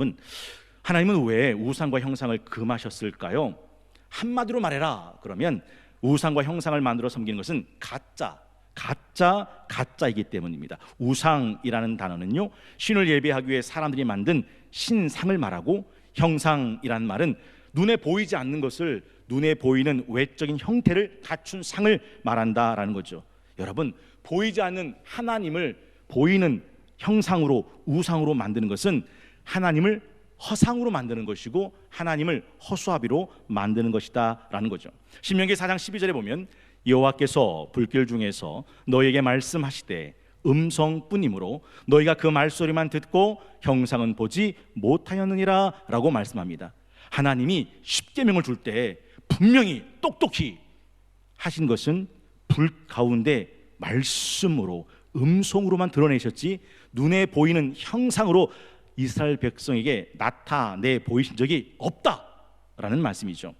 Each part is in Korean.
여러분, 하나님은 왜 우상과 형상을 금하셨을까요? 한마디로 말해라 그러면 우상과 형상을 만들어 섬기는 것은 가짜이기 때문입니다. 우상이라는 단어는요, 신을 예배하기 위해 사람들이 만든 신상을 말하고, 형상이라는 말은 눈에 보이지 않는 것을, 눈에 보이는 외적인 형태를 갖춘 상을 말한다라는 거죠. 여러분, 보이지 않는 하나님을 보이는 형상으로, 우상으로 만드는 것은 하나님을 허상으로 만드는 것이고 하나님을 허수아비로 만드는 것이다 라는 거죠. 신명기 4장 12절에 보면 여호와께서 불길 중에서 너에게 말씀하시되 음성뿐이므로 너희가 그 말소리만 듣고 형상은 보지 못하였느니라 라고 말씀합니다. 하나님이 십계명을 줄 때 분명히 똑똑히 하신 것은 불 가운데 말씀으로, 음성으로만 드러내셨지 눈에 보이는 형상으로 이스라엘 백성에게 나타내 보이신 적이 없다라는 말씀이죠.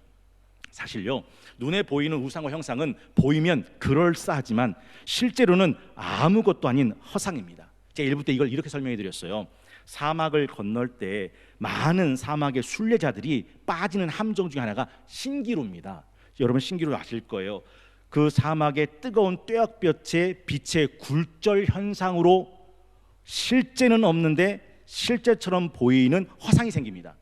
사실요, 눈에 보이는 우상과 형상은 보이면 그럴싸하지만 실제로는 아무것도 아닌 허상입니다. 제가 1부 때 이걸 이렇게 설명해 드렸어요. 사막을 건널 때 많은 사막의 순례자들이 빠지는 함정 중에 하나가 신기루입니다. 여러분, 신기루 아실 거예요. 그 사막의 뜨거운 뙤약볕의 빛의 굴절 현상으로 실제는 없는데 실제처럼 보이는 허상이 생깁니다.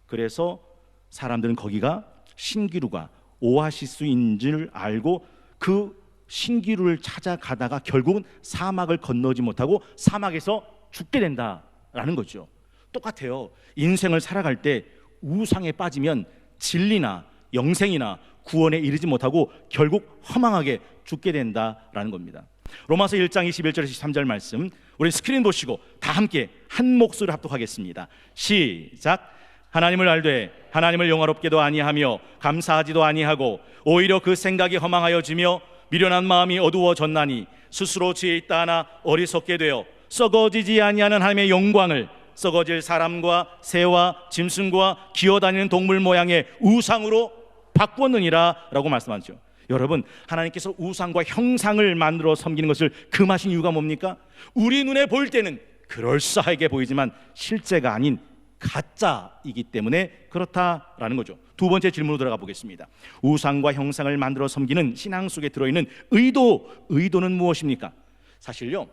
그래서 사람들은 거기가 신기루가 오아시스인 줄 알고 그 신기루를 찾아가다가 결국은 사막을 건너지 못하고 사막에서 죽게 된다라는 거죠. 똑같아요. 인생을 살아갈 때 우상에 빠지면 진리나 영생이나 구원에 이르지 못하고 결국 허망하게 죽게 된다라는 겁니다. 로마서 1장 21절 23절 말씀, 우리 스크린 보시고 다 함께 한 목소리로 합독하겠습니다. 시작. 하나님을 알되 하나님을 영화롭게도 아니하며 감사하지도 아니하고 오히려 그 생각이 허망하여지며 미련한 마음이 어두워졌나니 스스로 지혜 있다 하나 어리석게 되어 썩어지지 아니하는 하나님의 영광을 썩어질 사람과 새와 짐승과 기어다니는 동물 모양의 우상으로 바꾸었느니라 라고 말씀하죠. 여러분, 하나님께서 우상과 형상을 만들어 섬기는 것을 금하신 이유가 뭡니까? 우리 눈에 보일 때는 그럴싸하게 보이지만 실제가 아닌 가짜이기 때문에 그렇다라는 거죠. 두 번째 질문으로 들어가 보겠습니다. 우상과 형상을 만들어 섬기는 신앙 속에 들어있는 의도는 무엇입니까? 사실요,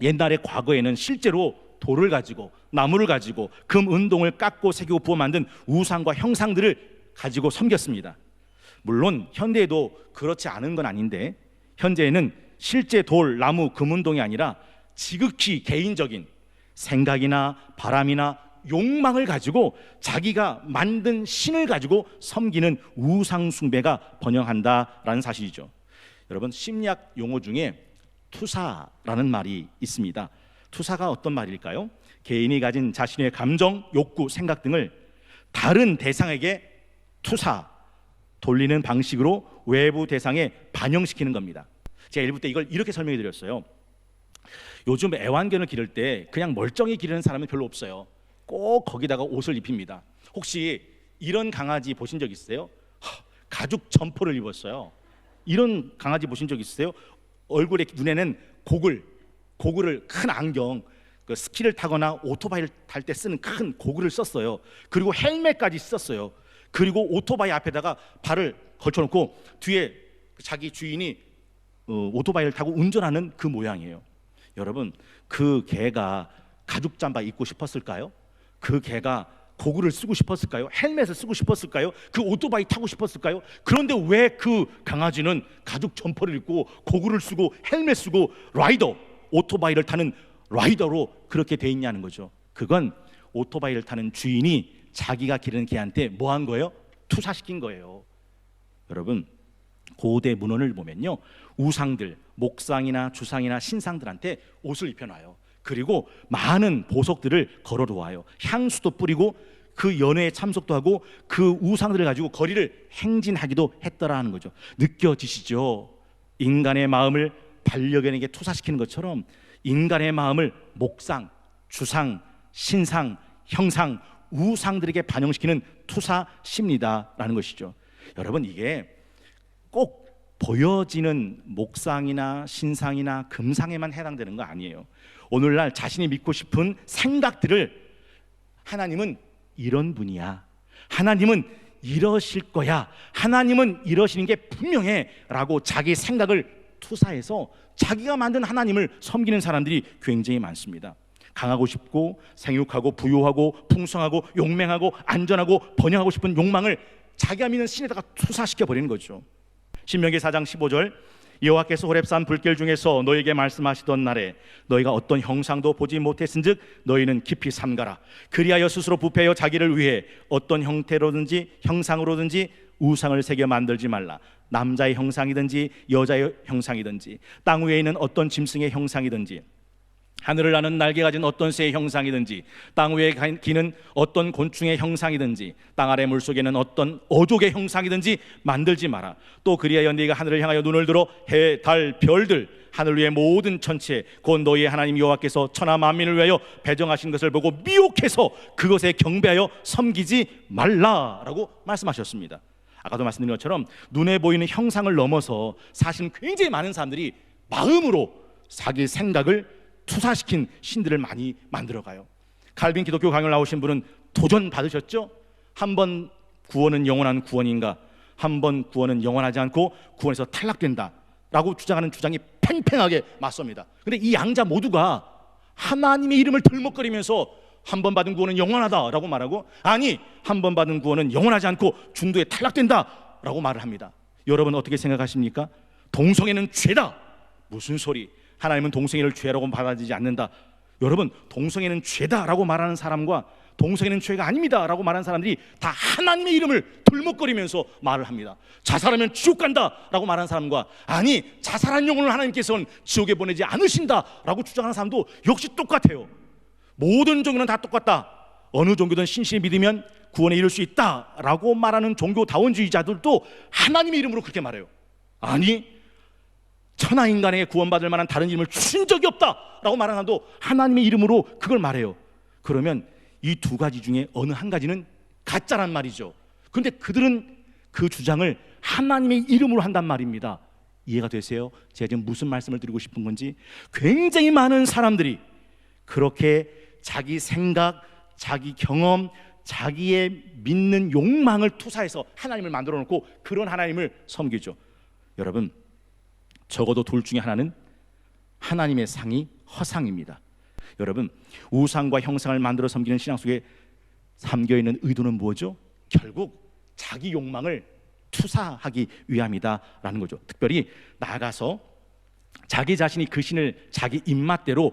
옛날에 과거에는 실제로 돌을 가지고 나무를 가지고 금 은동을 깎고 새기고 부어 만든 우상과 형상들을 가지고 섬겼습니다. 물론 현대에도 그렇지 않은 건 아닌데, 현재에는 실제 돌, 나무, 금은동이 아니라 지극히 개인적인 생각이나 바람이나 욕망을 가지고 자기가 만든 신을 가지고 섬기는 우상 숭배가 번영한다라는 사실이죠. 여러분, 심리학 용어 중에 투사라는 말이 있습니다. 투사가 어떤 말일까요? 개인이 가진 자신의 감정, 욕구, 생각 등을 다른 대상에게 돌리는 방식으로 외부 대상에 반영시키는 겁니다. 제가 1부 때 이걸 이렇게 설명해 드렸어요. 요즘 애완견을 기를 때 그냥 멀쩡히 기르는 사람은 별로 없어요. 꼭 거기다가 옷을 입힙니다. 혹시 이런 강아지 보신 적 있어요? 가죽 점퍼를 입었어요. 이런 강아지 보신 적 있어요? 얼굴에, 눈에는 고글을, 큰 안경, 그 스키를 타거나 오토바이를 탈 때 쓰는 큰 고글을 썼어요. 그리고 헬멧까지 썼어요. 그리고 오토바이 앞에다가 발을 걸쳐놓고 뒤에 자기 주인이 오토바이를 타고 운전하는 그 모양이에요. 여러분, 그 개가 가죽 잠바 입고 싶었을까요? 그 개가 고글을 쓰고 싶었을까요? 헬멧을 쓰고 싶었을까요? 그 오토바이 타고 싶었을까요? 그런데 왜 그 강아지는 가죽 점퍼를 입고 고글을 쓰고 헬멧 쓰고 오토바이를 타는 라이더로 그렇게 돼 있냐는 거죠. 그건 오토바이를 타는 주인이 자기가 기르는 개한테 뭐 한 거예요? 투사시킨 거예요. 여러분, 고대 문헌을 보면요, 우상들, 목상이나 주상이나 신상들한테 옷을 입혀놔요. 그리고 많은 보석들을 걸어놓아요. 향수도 뿌리고 그 연회에 참석도 하고 그 우상들을 가지고 거리를 행진하기도 했더라는 거죠. 느껴지시죠? 인간의 마음을 반려견에게 투사시키는 것처럼 인간의 마음을 목상, 주상, 신상, 형상, 우상들에게 반영시키는 투사 심리다라는 것이죠. 여러분, 이게 꼭 보여지는 목상이나 신상이나 금상에만 해당되는 거 아니에요. 오늘날 자신이 믿고 싶은 생각들을 하나님은 이런 분이야, 하나님은 이러실 거야, 하나님은 이러시는 게 분명해 라고 자기 생각을 투사해서 자기가 만든 하나님을 섬기는 사람들이 굉장히 많습니다. 강하고 싶고 생육하고 부유하고 풍성하고 용맹하고 안전하고 번영하고 싶은 욕망을 자기가 믿는 신에다가 투사시켜 버리는 거죠. 신명기 4장 15절, 여호와께서 호렙산 불길 중에서 너에게 말씀하시던 날에 너희가 어떤 형상도 보지 못했은즉 너희는 깊이 삼가라. 그리하여 스스로 부패하여 자기를 위해 어떤 형태로든지 형상으로든지 우상을 새겨 만들지 말라. 남자의 형상이든지 여자의 형상이든지 땅 위에 있는 어떤 짐승의 형상이든지 하늘을 나는 날개 가진 어떤 새의 형상이든지 땅 위에 기는 어떤 곤충의 형상이든지 땅 아래 물속에는 어떤 어족의 형상이든지 만들지 마라. 또 그리하여 네가 하늘을 향하여 눈을 들어 해, 달, 별들 하늘 위의 모든 천체 곧 너희의 하나님 여호와께서 천하 만민을 위하여 배정하신 것을 보고 미혹해서 그것에 경배하여 섬기지 말라라고 말씀하셨습니다. 아까도 말씀드린 것처럼 눈에 보이는 형상을 넘어서 사실 굉장히 많은 사람들이 마음으로 자기 생각을 투사시킨 신들을 많이 만들어가요. 칼빈 기독교 강연 나오신 분은 도전 받으셨죠? 한 번 구원은 영원한 구원인가, 한 번 구원은 영원하지 않고 구원에서 탈락된다 라고 주장하는 주장이 팽팽하게 맞섭니다. 그런데 이 양자 모두가 하나님의 이름을 들먹거리면서 한 번 받은 구원은 영원하다 라고 말하고, 아니 한 번 받은 구원은 영원하지 않고 중도에 탈락된다 라고 말을 합니다. 여러분 어떻게 생각하십니까? 동성애는 죄다. 무슨 소리? 하나님은 동성애를 죄라고 받아들이지 않는다. 여러분, 동성애는 죄다라고 말하는 사람과 동성애는 죄가 아닙니다라고 말하는 사람들이 다 하나님의 이름을 들먹거리면서 말을 합니다. 자살하면 지옥 간다라고 말하는 사람과 아니 자살한 영혼을 하나님께서는 지옥에 보내지 않으신다라고 주장하는 사람도 역시 똑같아요. 모든 종교는 다 똑같다. 어느 종교든 신실히 믿으면 구원에 이를 수 있다라고 말하는 종교다원주의자들도 하나님의 이름으로 그렇게 말해요. 아니 천하인간에게 구원받을 만한 다른 이름을 주신 적이 없다라고 말하는 사람도 하나님의 이름으로 그걸 말해요. 그러면 이 두 가지 중에 어느 한 가지는 가짜란 말이죠. 그런데 그들은 그 주장을 하나님의 이름으로 한단 말입니다. 이해가 되세요? 제가 지금 무슨 말씀을 드리고 싶은 건지. 굉장히 많은 사람들이 그렇게 자기 생각, 자기 경험, 자기의 믿는 욕망을 투사해서 하나님을 만들어 놓고 그런 하나님을 섬기죠. 여러분, 적어도 둘 중에 하나는 하나님의 상이 허상입니다. 여러분, 우상과 형상을 만들어 섬기는 신앙 속에 담겨있는 의도는 뭐죠? 결국 자기 욕망을 투사하기 위함이다라는 거죠. 특별히 나아가서 자기 자신이 그 신을 자기 입맛대로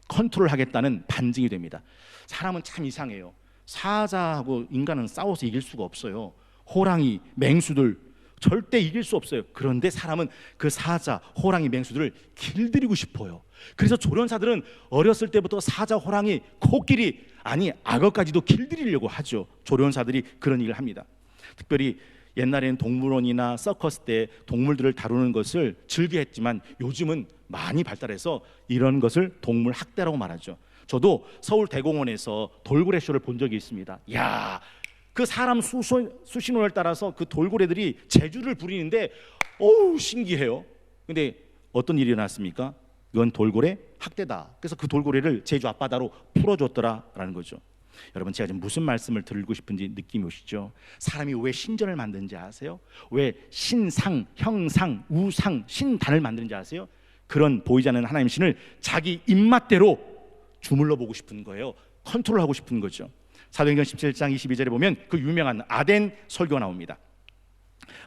컨트롤하겠다는 반증이 됩니다. 사람은 참 이상해요. 사자하고 인간은 싸워서 이길 수가 없어요. 호랑이, 맹수들 절대 이길 수 없어요. 그런데 사람은 그 사자, 호랑이, 맹수들을 길들이고 싶어요. 그래서 조련사들은 어렸을 때부터 사자, 호랑이, 코끼리, 아니 악어까지도 길들이려고 하죠. 조련사들이 그런 일을 합니다. 특별히 옛날에는 동물원이나 서커스 때 동물들을 다루는 것을 즐겨했지만 요즘은 많이 발달해서 이런 것을 동물 학대라고 말하죠. 저도 서울 대공원에서 돌고래 쇼를 본 적이 있습니다. 야, 그 사람 수신호를 따라서 그 돌고래들이 재주를 부리는데 어우 신기해요. 근데 어떤 일이 일어났습니까? 이건 돌고래 학대다. 그래서 그 돌고래를 제주 앞바다로 풀어줬더라라는 거죠. 여러분, 제가 지금 무슨 말씀을 드리고 싶은지 느낌이 오시죠? 사람이 왜 신전을 만드는지 아세요? 왜 신상, 형상, 우상, 신단을 만드는지 아세요? 그런 보이지 않는 하나님 신을 자기 입맛대로 주물러 보고 싶은 거예요. 컨트롤하고 싶은 거죠. 사도행전 17장 22절에 보면 그 유명한 아덴 설교가 나옵니다.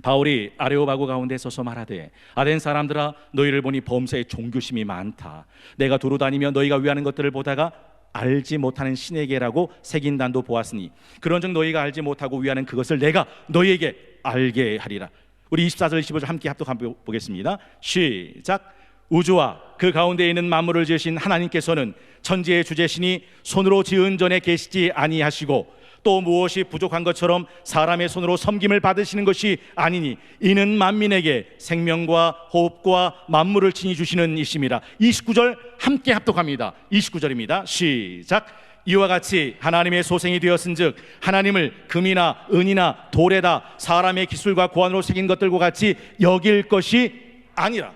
바울이 아레오바고 가운데 서서 말하되 아덴 사람들아, 너희를 보니 범사에 종교심이 많다. 내가 두루 다니며 너희가 위하는 것들을 보다가 알지 못하는 신에게라고 새긴 단도 보았으니 그런즉 너희가 알지 못하고 위하는 그것을 내가 너희에게 알게 하리라. 우리 24절 25절 함께 합독해 보겠습니다. 시작. 우주와 그 가운데 있는 만물을 지으신 하나님께서는 천지의 주제시니 손으로 지은 전에 계시지 아니하시고 또 무엇이 부족한 것처럼 사람의 손으로 섬김을 받으시는 것이 아니니 이는 만민에게 생명과 호흡과 만물을 친히 주시는 이심이라. 29절 함께 합독합니다. 29절입니다. 시작. 이와 같이 하나님의 소생이 되었은즉 하나님을 금이나 은이나 돌에다 사람의 기술과 고안으로 새긴 것들과 같이 여길 것이 아니라.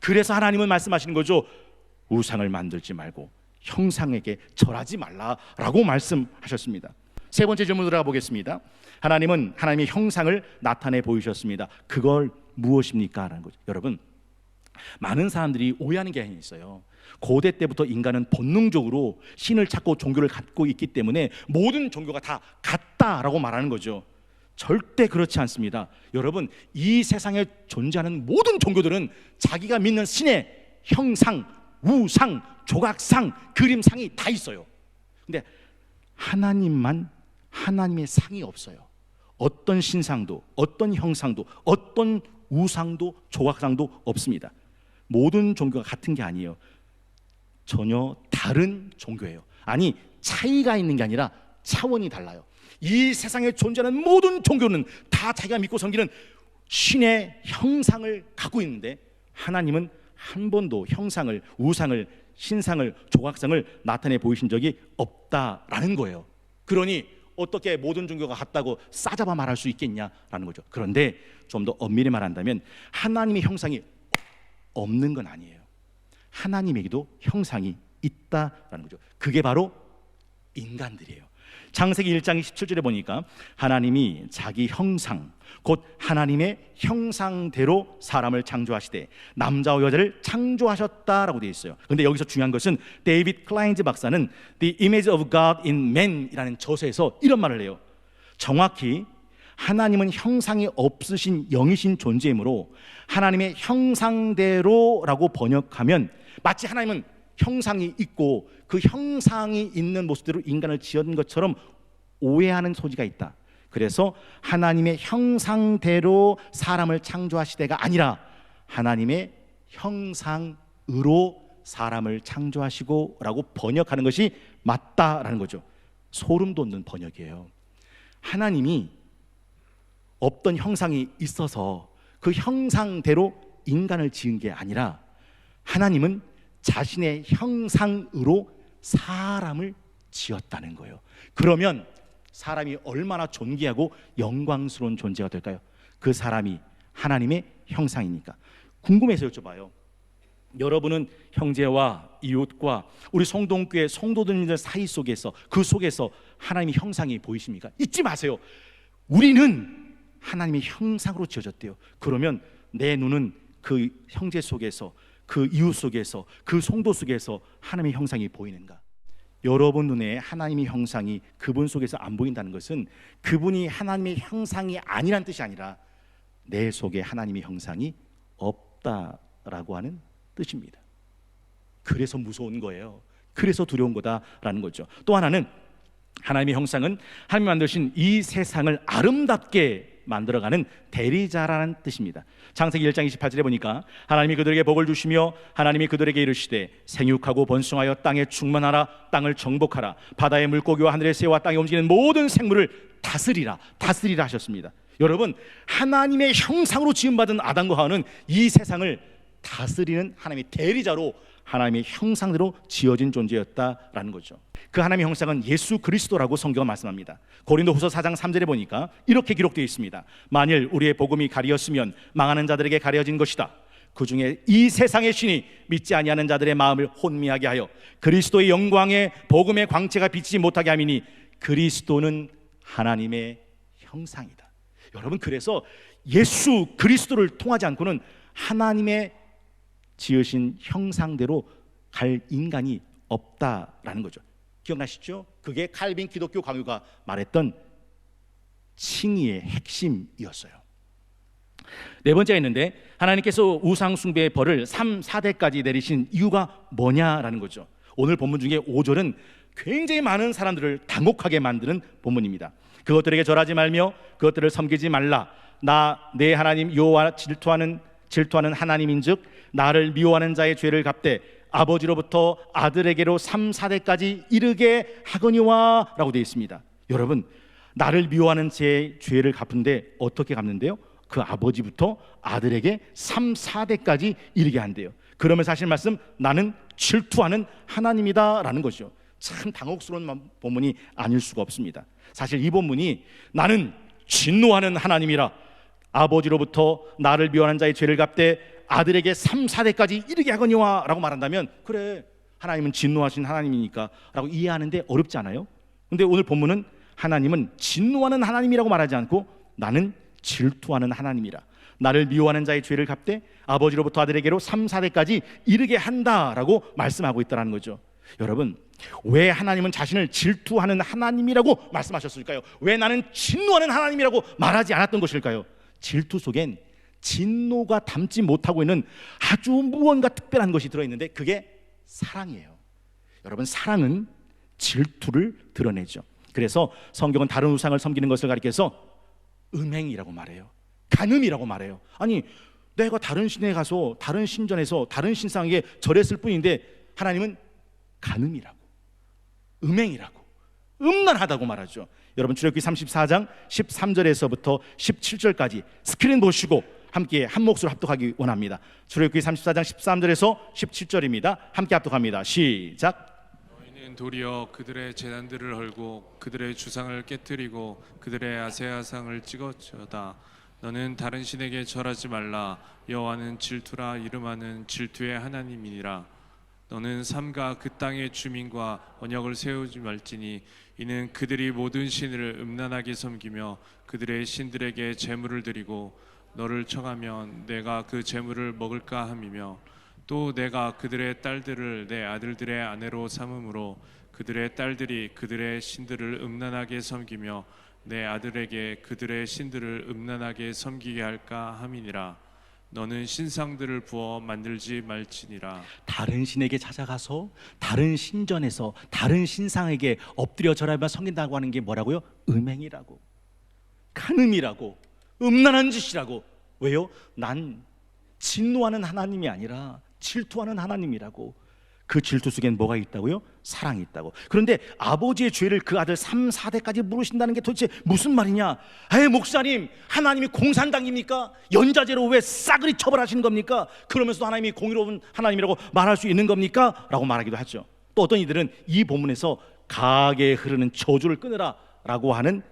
그래서 하나님은 말씀하시는 거죠. 우상을 만들지 말고 형상에게 절하지 말라라고 말씀하셨습니다. 세 번째 질문 들어가 보겠습니다. 하나님은 하나님의 형상을 나타내 보이셨습니다. 그걸 무엇입니까? 라는 거죠. 여러분, 많은 사람들이 오해하는 게 있어요. 고대 때부터 인간은 본능적으로 신을 찾고 종교를 갖고 있기 때문에 모든 종교가 다 같다라고 말하는 거죠. 절대 그렇지 않습니다. 여러분, 이 세상에 존재하는 모든 종교들은 자기가 믿는 신의 형상, 우상, 조각상, 그림상이 다 있어요. 근데 하나님만 하나님의 상이 없어요. 어떤 신상도, 어떤 형상도, 어떤 우상도, 조각상도 없습니다. 모든 종교가 같은 게 아니에요. 전혀 다른 종교예요. 아니, 차이가 있는 게 아니라 차원이 달라요. 이 세상에 존재하는 모든 종교는 다 자기가 믿고 섬기는 신의 형상을 갖고 있는데, 하나님은 한 번도 형상을, 우상을, 신상을, 조각상을 나타내 보이신 적이 없다라는 거예요. 그러니 어떻게 모든 종교가 같다고 싸잡아 말할 수 있겠냐라는 거죠. 그런데 좀 더 엄밀히 말한다면 하나님의 형상이 없는 건 아니에요. 하나님에게도 형상이 있다라는 거죠. 그게 바로 인간들이에요. 창세기 1장 17절에 보니까 하나님이 자기 형상, 곧 하나님의 형상대로 사람을 창조하시되 남자와 여자를 창조하셨다라고 되어 있어요. 그런데 여기서 중요한 것은 데이비드 클라인즈 박사는 The Image of God in Man 이라는 저서에서 이런 말을 해요. 정확히 하나님은 형상이 없으신 영이신 존재이므로 하나님의 형상대로라고 번역하면 마치 하나님은 형상이 있고 그 형상이 있는 모습대로 인간을 지은 것처럼 오해하는 소지가 있다. 그래서 하나님의 형상대로 사람을 창조하시되가 아니라 하나님의 형상으로 사람을 창조하시고 라고 번역하는 것이 맞다라는 거죠. 소름 돋는 번역이에요. 하나님이 없던 형상이 있어서 그 형상대로 인간을 지은 게 아니라 하나님은 자신의 형상으로 사람을 지었다는 거예요. 그러면 사람이 얼마나 존귀하고 영광스러운 존재가 될까요? 그 사람이 하나님의 형상이니까. 궁금해서 여쭤봐요. 여러분은 형제와 이웃과 우리 성동교회 성도들 사이 속에서, 그 속에서 하나님의 형상이 보이십니까? 잊지 마세요. 우리는 하나님의 형상으로 지어졌대요. 그러면 내 눈은 그 형제 속에서, 그 이웃 속에서, 그 성도 속에서 하나님의 형상이 보이는가? 여러분 눈에 하나님의 형상이 그분 속에서 안 보인다는 것은 그분이 하나님의 형상이 아니란 뜻이 아니라 내 속에 하나님의 형상이 없다라고 하는 뜻입니다. 그래서 무서운 거예요. 그래서 두려운 거다라는 거죠. 또 하나는 하나님의 형상은 하나님이 만드신 이 세상을 아름답게 만들어가는 대리자라는 뜻입니다. 창세기 1장 28절에 보니까 하나님이 그들에게 복을 주시며 하나님이 그들에게 이르시되 생육하고 번성하여 땅에 충만하라, 땅을 정복하라, 바다의 물고기와 하늘의 새와 땅에 움직이는 모든 생물을 다스리라 하셨습니다. 여러분, 하나님의 형상으로 지음받은 아담과 하와는 이 세상을 다스리는 하나님의 대리자로 하나님의 형상대로 지어진 존재였다라는 거죠. 그 하나님의 형상은 예수 그리스도라고 성경은 말씀합니다. 고린도후서 4장 3절에 보니까 이렇게 기록되어 있습니다. 만일 우리의 복음이 가리었으면 망하는 자들에게 가려진 것이다. 그 중에 이 세상의 신이 믿지 아니하는 자들의 마음을 혼미하게 하여 그리스도의 영광의 복음의 광채가 비치지 못하게 함이니 그리스도는 하나님의 형상이다. 여러분, 그래서 예수 그리스도를 통하지 않고는 하나님의 지으신 형상대로 갈 인간이 없다라는 거죠. 기억나시죠? 그게 칼빈 기독교 강요가 말했던 칭의의 핵심이었어요. 네 번째가 있는데, 하나님께서 우상 숭배의 벌을 3, 4대까지 내리신 이유가 뭐냐라는 거죠. 오늘 본문 중에 5절은 굉장히 많은 사람들을 당혹하게 만드는 본문입니다. 그것들에게 절하지 말며 그것들을 섬기지 말라. 나 내 하나님 여호와 질투하는 하나님인즉 나를 미워하는 자의 죄를 갚되 아버지로부터 아들에게로 3, 4대까지 이르게 하거니와 라고 되어 있습니다. 여러분, 나를 미워하는 제 죄를 갚은데 어떻게 갚는데요? 그 아버지부터 아들에게 3, 4대까지 이르게 한대요. 그러면 사실 말씀, 나는 질투하는 하나님이다 라는 것이죠. 참 당혹스러운 본문이 아닐 수가 없습니다. 사실 이 본문이 나는 진노하는 하나님이라 아버지로부터 나를 미워하는 자의 죄를 갚되 아들에게 3, 4대까지 이르게 하거니와 라고 말한다면, 그래, 하나님은 진노하신 하나님이니까 라고 이해하는데 어렵지 않아요? 근데 오늘 본문은 하나님은 진노하는 하나님이라고 말하지 않고 나는 질투하는 하나님이라, 나를 미워하는 자의 죄를 갚되 아버지로부터 아들에게로 3, 4대까지 이르게 한다라고 말씀하고 있다는 거죠. 여러분, 왜 하나님은 자신을 질투하는 하나님이라고 말씀하셨을까요? 왜 나는 진노하는 하나님이라고 말하지 않았던 것일까요? 질투 속엔 진노가 담지 못하고 있는 아주 무언가 특별한 것이 들어있는데 그게 사랑이에요. 여러분, 사랑은 질투를 드러내죠. 그래서 성경은 다른 우상을 섬기는 것을 가리켜서 음행이라고 말해요. 간음이라고 말해요. 아니, 내가 다른 신에 가서 다른 신전에서 다른 신상에게 절했을 뿐인데 하나님은 간음이라고, 음행이라고, 음란하다고 말하죠. 여러분, 출애굽기 34장 13절에서부터 17절까지 스크린 보시고 함께 한 몫으로 합독하기 원합니다. 출애굽기 34장 13절에서 17절입니다. 함께 합독합니다. 시작. 너희는 도리어 그들의 제단들을 헐고 그들의 주상을 깨뜨리고 그들의 아세아상을 찍어쳐다. 너는 다른 신에게 절하지 말라. 여호와는 질투라 이름하는 질투의 하나님이니라. 너는 삼가 그 땅의 주민과 언약을 세우지 말지니 이는 그들이 모든 신을 음란하게 섬기며 그들의 신들에게 제물을 드리고 너를 청하면 내가 그 제물을 먹을까 함이며 또 내가 그들의 딸들을 내 아들들의 아내로 삼음으로 그들의 딸들이 그들의 신들을 음란하게 섬기며 내 아들에게 그들의 신들을 음란하게 섬기게 할까 함이니라. 너는 신상들을 부어 만들지 말지니라. 다른 신에게 찾아가서 다른 신전에서 다른 신상에게 엎드려 절하며 섬긴다고 하는 게 뭐라고요? 음행이라고, 간음이라고, 음란한 짓이라고. 왜요? 난 진노하는 하나님이 아니라 질투하는 하나님이라고. 그 질투 속엔 뭐가 있다고요? 사랑이 있다고. 그런데 아버지의 죄를 그 아들 3, 4대까지 물으신다는 게 도대체 무슨 말이냐? 에이, 목사님, 하나님이 공산당입니까? 연자제로 왜 싸그리 처벌하시는 겁니까? 그러면서도 하나님이 공의로운 하나님이라고 말할 수 있는 겁니까? 라고 말하기도 하죠. 또 어떤 이들은 이 본문에서 강하게 흐르는 저주를 끊으라 라고 하는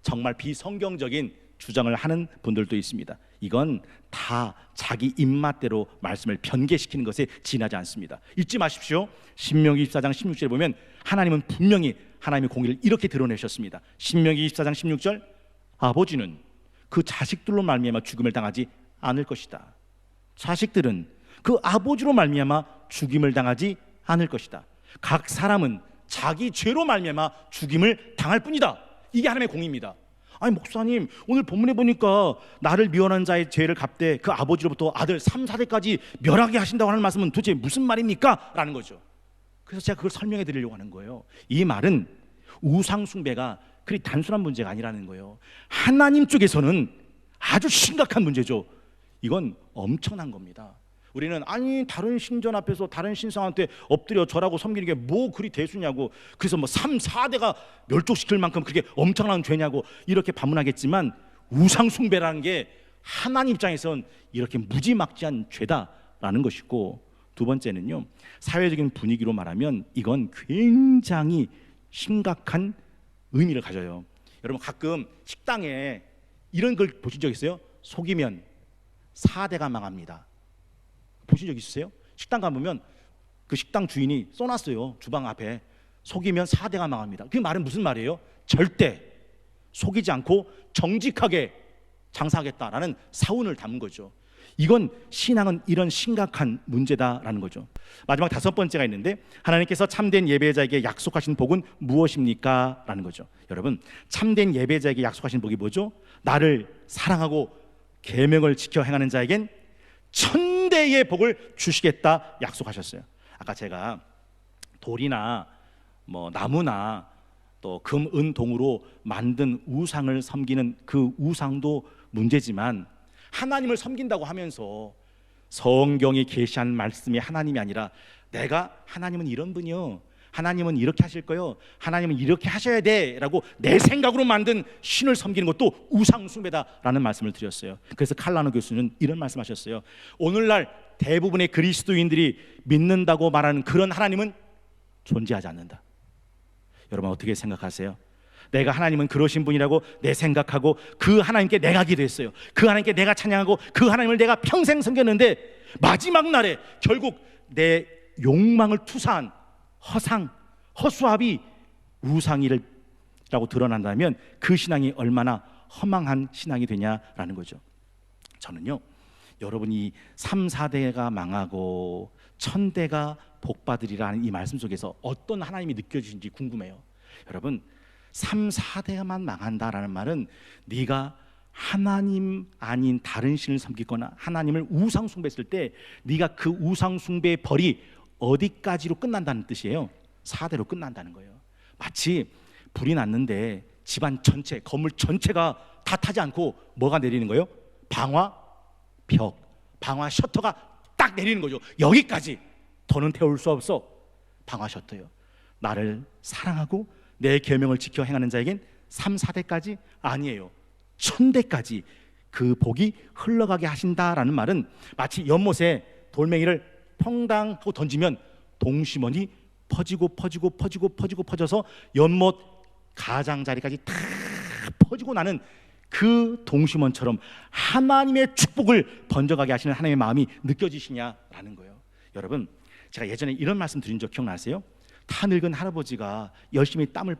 정말 비성경적인 주장을 하는 분들도 있습니다. 이건 다 자기 입맛대로 말씀을 변개시키는 것에 지나지 않습니다. 잊지 마십시오. 신명기 24장 16절에 보면 하나님은 분명히 하나님의 공의를 이렇게 드러내셨습니다. 신명기 24장 16절, 아버지는 그 자식들로 말미암아 죽임을 당하지 않을 것이다. 자식들은 그 아버지로 말미암아 죽임을 당하지 않을 것이다. 각 사람은 자기 죄로 말미암아 죽임을 당할 뿐이다. 이게 하나님의 공의입니다. 아니, 목사님, 오늘 본문에 보니까 나를 미워하는 자의 죄를 갚되 그 아버지로부터 아들 3, 4대까지 멸하게 하신다고 하는 말씀은 도대체 무슨 말입니까? 라는 거죠. 그래서 제가 그걸 설명해 드리려고 하는 거예요. 이 말은 우상 숭배가 그리 단순한 문제가 아니라는 거예요. 하나님 쪽에서는 아주 심각한 문제죠. 이건 엄청난 겁니다. 우리는 아니, 다른 신전 앞에서 다른 신상한테 엎드려 절하고 섬기는 게 뭐 그리 대수냐고, 그래서 뭐 3, 4대가 멸족시킬 만큼 그게 엄청난 죄냐고 이렇게 반문하겠지만, 우상 숭배라는 게 하나님 입장에선 이렇게 무지막지한 죄다라는 것이고, 두 번째는요, 사회적인 분위기로 말하면 이건 굉장히 심각한 의미를 가져요. 여러분, 가끔 식당에 이런 걸 보신 적 있어요? 속이면 4대가 망합니다. 보신 적 있으세요? 식당 가보면 그 식당 주인이 써놨어요. 주방 앞에 속이면 4대가 망합니다. 그 말은 무슨 말이에요? 절대 속이지 않고 정직하게 장사하겠다라는 사훈을 담은 거죠. 이건 신앙은 이런 심각한 문제다라는 거죠. 마지막 다섯 번째가 있는데, 하나님께서 참된 예배자에게 약속하신 복은 무엇입니까? 라는 거죠. 여러분, 참된 예배자에게 약속하신 복이 뭐죠? 나를 사랑하고 계명을 지켜 행하는 자에겐 천대의 복을 주시겠다 약속하셨어요. 아까 제가 돌이나 뭐 나무나 또 금, 은, 동으로 만든 우상을 섬기는 그 우상도 문제지만, 하나님을 섬긴다고 하면서 성경이 계시한 말씀이 하나님이 아니라 내가 하나님은 이런 분이요, 하나님은 이렇게 하실 거요, 하나님은 이렇게 하셔야 돼 라고 내 생각으로 만든 신을 섬기는 것도 우상 숭배다라는 말씀을 드렸어요. 그래서 칼라노 교수는 이런 말씀하셨어요. 오늘날 대부분의 그리스도인들이 믿는다고 말하는 그런 하나님은 존재하지 않는다. 여러분, 어떻게 생각하세요? 내가 하나님은 그러신 분이라고 내 생각하고 그 하나님께 내가 기도했어요. 그 하나님께 내가 찬양하고 그 하나님을 내가 평생 섬겼는데 마지막 날에 결국 내 욕망을 투사한 허상, 허수아비, 우상이라고 드러난다면 그 신앙이 얼마나 허망한 신앙이 되냐라는 거죠. 저는요, 여러분이 3, 4대가 망하고 1000대가 복받으리라는 이 말씀 속에서 어떤 하나님이 느껴지는지 궁금해요. 여러분, 3, 4대만 망한다라는 말은 네가 하나님 아닌 다른 신을 섬기거나 하나님을 우상 숭배했을 때 네가 그 우상 숭배의 벌이 어디까지로 끝난다는 뜻이에요. 4대로 끝난다는 거예요. 마치 불이 났는데 집안 전체, 건물 전체가 다 타지 않고 뭐가 내리는 거예요? 방화 벽, 방화 셔터가 딱 내리는 거죠. 여기까지, 더는 태울 수 없어. 방화 셔터요. 나를 사랑하고 내 계명을 지켜 행하는 자에겐 3, 4대까지 아니에요. 1000대까지 그 복이 흘러가게 하신다라는 말은 마치 연못에 돌멩이를 퐁당하고 던지면 동심원이 퍼져서 연못 가장자리까지 다 퍼지고 나는 그 동심원처럼 하나님의 축복을 번져가게 하시는 하나님의 마음이 느껴지시냐라는 거예요. 여러분, 제가 예전에 이런 말씀 드린 적 기억나세요? 타 늙은 할아버지가 열심히 땀을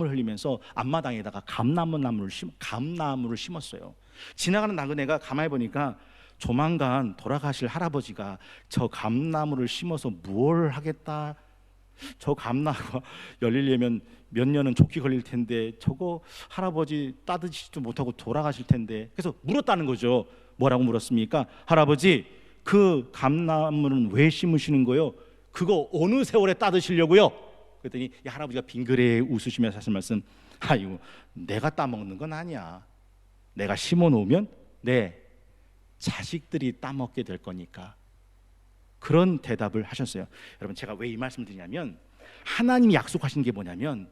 흘리면서 앞마당에다가 감나무를 심었어요. 지나가는 나그네가 가만히 보니까 조만간 돌아가실 할아버지가 저 감나무를 심어서 뭘 하겠다, 저 감나무가 열리려면 몇 년은 좋게 걸릴 텐데 저거 할아버지 따드시지도 못하고 돌아가실 텐데. 그래서 물었다는 거죠. 뭐라고 물었습니까? 할아버지, 그 감나무는 왜 심으시는 거요? 그거 어느 세월에 따드시려고요? 그랬더니 이 할아버지가 빙그레 웃으시면서 하신 말씀, 아이고, 내가 따먹는 건 아니야. 내가 심어놓으면 내 자식들이 따먹게 될 거니까. 그런 대답을 하셨어요. 여러분, 제가 왜 이 말씀을 드리냐면, 하나님이 약속하신 게 뭐냐면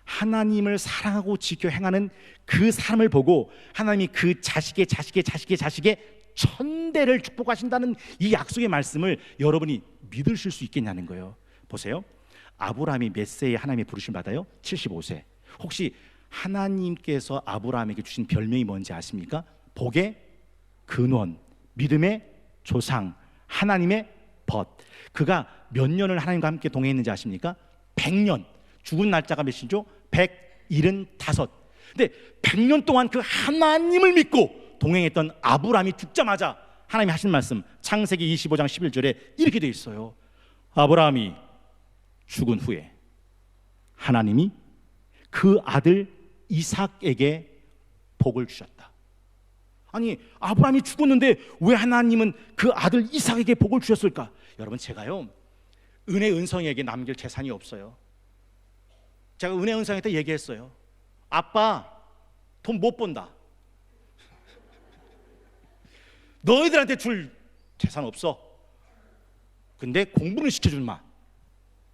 하나님을 사랑하고 지켜 행하는 그 사람을 보고 하나님이 그 자식의 1000대를 축복하신다는 이 약속의 말씀을 여러분이 믿으실 수 있겠냐는 거예요. 보세요, 아브라함이 몇 세에 하나님의 부르심 받아요? 75세. 혹시 하나님께서 아브라함에게 주신 별명이 뭔지 아십니까? 복의 근원, 믿음의 조상, 하나님의 벗. 그가 몇 년을 하나님과 함께 동행했는지 아십니까? 100년. 죽은 날짜가 몇이죠? 175. 근데 100년 동안 그 하나님을 믿고 동행했던 아브라함이 죽자마자 하나님이 하신 말씀, 창세기 25장 11절에 이렇게 되어 있어요. 아브라함이 죽은 후에 하나님이 그 아들 이삭에게 복을 주셨다. 아니, 아브라함이 죽었는데 왜 하나님은 그 아들 이삭에게 복을 주셨을까? 여러분, 제가요, 은혜은성에게 남길 재산이 없어요. 제가 은혜은성한테 얘기했어요. 아빠, 돈 못 번다. 너희들한테 줄 재산 없어. 근데 공부는 시켜줄 마.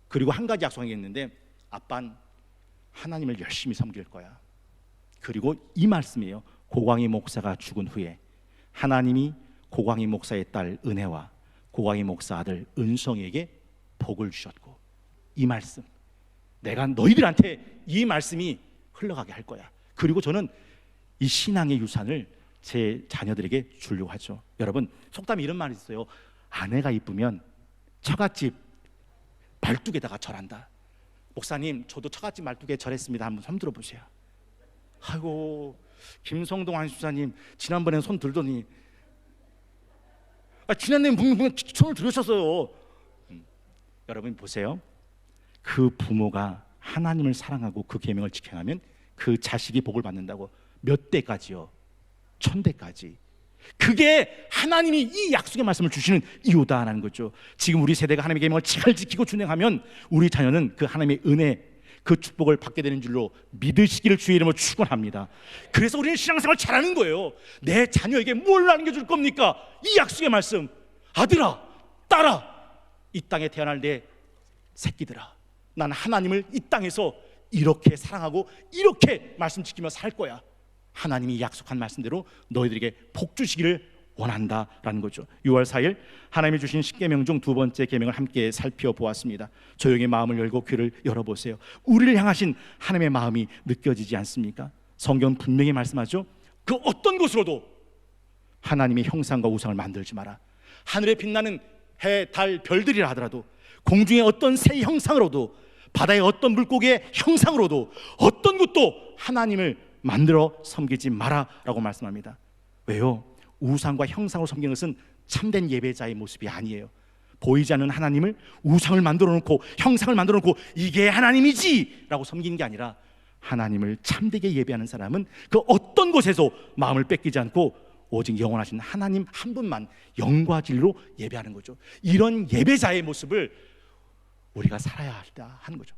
그리고 한 가지 약속하겠는데, 아빠는 하나님을 열심히 섬길 거야. 그리고 이 말씀이에요. 고광희 목사가 죽은 후에 하나님이 고광희 목사의 딸 은혜와 고광희 목사 아들 은성에게 복을 주셨고, 이 말씀, 내가 너희들한테 이 말씀이 흘러가게 할 거야. 그리고 저는 이 신앙의 유산을 제 자녀들에게 주려고 하죠. 여러분, 속담에 이런 말이 있어요. 아내가 이쁘면 처갓집 말뚝에다가 절한다. 목사님, 저도 처갓집 말뚝에 절했습니다. 한번 손 들어보세요. 아이고, 김성동 한수사님 지난번엔 손 들더니 지난번에 분명 손을 들으셨어요. 여러분 보세요. 그 부모가 하나님을 사랑하고 그 계명을 지켜가면 그 자식이 복을 받는다고. 몇 대까지요? 1000대까지. 그게 하나님이 이 약속의 말씀을 주시는 이유다라는 거죠. 지금 우리 세대가 하나님의 계명을 잘 지키고 준행하면 우리 자녀는 그 하나님의 은혜, 그 축복을 받게 되는 줄로 믿으시기를 주의 이름으로 축원합니다. 그래서 우리는 신앙생활 잘하는 거예요. 내 자녀에게 뭘 남겨줄 겁니까? 이 약속의 말씀. 아들아, 딸아, 이 땅에 태어날 내 새끼들아, 난 하나님을 이 땅에서 이렇게 사랑하고 이렇게 말씀 지키며 살 거야. 하나님이 약속한 말씀대로 너희들에게 복 주시기를 원한다라는 거죠. 6월 4일 하나님이 주신 10계명 중 두 번째 계명을 함께 살펴보았습니다. 조용히 마음을 열고 귀를 열어보세요. 우리를 향하신 하나님의 마음이 느껴지지 않습니까? 성경 분명히 말씀하죠. 그 어떤 것으로도 하나님의 형상과 우상을 만들지 마라. 하늘에 빛나는 해, 달, 별들이라 하더라도 공중의 어떤 새의 형상으로도, 바다의 어떤 물고기의 형상으로도, 어떤 것도 하나님을 만들어 섬기지 마라라고 말씀합니다. 왜요? 우상과 형상으로 섬기는 것은 참된 예배자의 모습이 아니에요. 보이지 않는 하나님을 우상을 만들어 놓고 형상을 만들어 놓고 이게 하나님이지 라고 섬기는 게 아니라, 하나님을 참되게 예배하는 사람은 그 어떤 곳에서 마음을 뺏기지 않고 오직 영원하신 하나님 한 분만 영과 진리로 예배하는 거죠. 이런 예배자의 모습을 우리가 살아야 한다 하는 거죠.